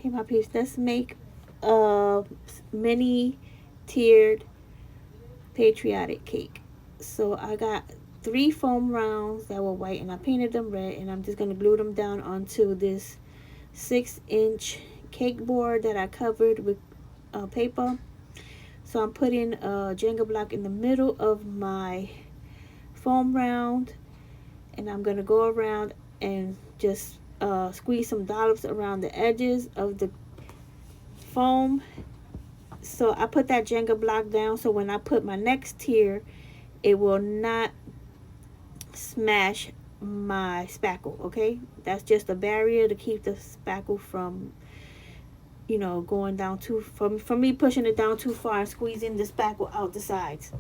Hey, my peeps, let's make a mini tiered patriotic cake. So I got 3 foam rounds that were white and I painted them red, and I'm just going to glue them down onto this 6-inch cake board that I covered with paper. So I'm putting a Jenga block in the middle of my foam round, and I'm going to go around and just squeeze some dollops around the edges of the foam. So I put that Jenga block down so when I put my next tier, it will not smash my spackle. Okay, that's just a barrier to keep the spackle from, going down too, from me pushing it down too far and squeezing the spackle out the sides.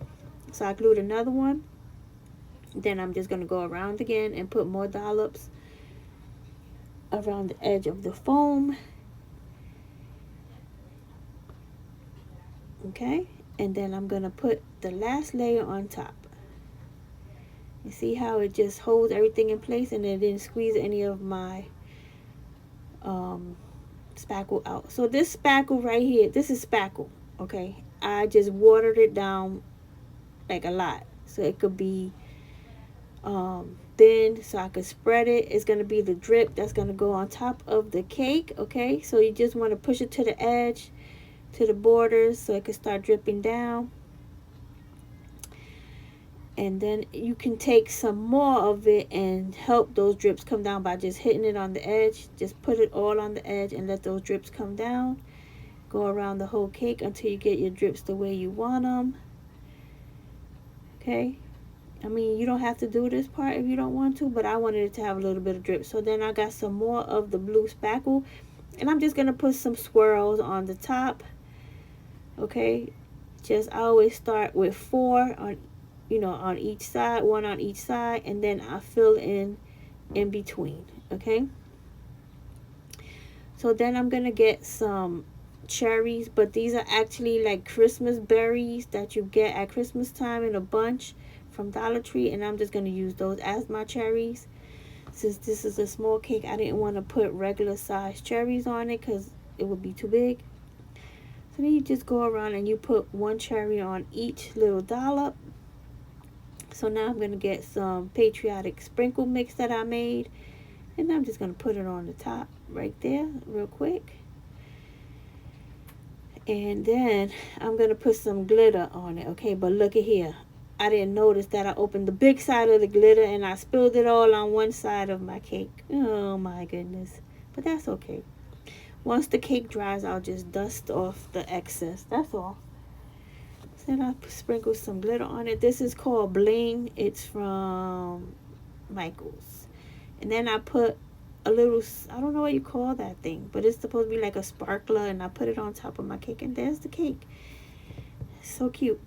So I glued another one. Then I'm just going to go around again and put more dollops around the edge of the foam. Okay, and then I'm going to put the last layer on top. You see how it just holds everything in place, and it didn't squeeze any of my spackle out. So this spackle right here, this is spackle. Okay, I just watered it down like a lot, so it could be thin, so I could spread it. It's going to be the drip that's going to go on top of the cake. Okay, so you just want to push it to the edge, to the borders, so it can start dripping down. And then you can take some more of it and help those drips come down by just hitting it on the edge. Just put it all on the edge and let those drips come down. Go around the whole cake until you get your drips the way you want them. Okay, I mean, you don't have to do this part if you don't want to, but I wanted it to have a little bit of drip. So then I got some more of the blue spackle, and I'm just going to put some swirls on the top. Okay, just I always start with 4 on each side, 1 on each side, and then I fill in between. Okay, so then I'm gonna get some cherries, but these are actually like Christmas berries that you get at Christmas time in a bunch from Dollar Tree, and I'm just gonna use those as my cherries. Since this is a small cake, I didn't want to put regular size cherries on it because it would be too big. So then you just go around and you put 1 cherry on each little dollop. So now I'm going to get some Patriotic sprinkle mix that I made, and I'm just going to put it on the top right there real quick. And then I'm going to put some glitter on it. Okay, but look at here. I didn't notice that I opened the big side of the glitter and I spilled it all on one side of my cake. Oh my goodness. But that's okay. Once the cake dries, I'll just dust off the excess. That's all. Then I sprinkle some glitter on it. This is called Bling. It's from Michaels. And then I put a little, I don't know what you call that thing, but it's supposed to be like a sparkler, and I put it on top of my cake, and there's the cake. So cute.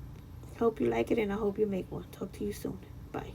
Hope you like it, and I hope you make one. Talk to you soon. Bye.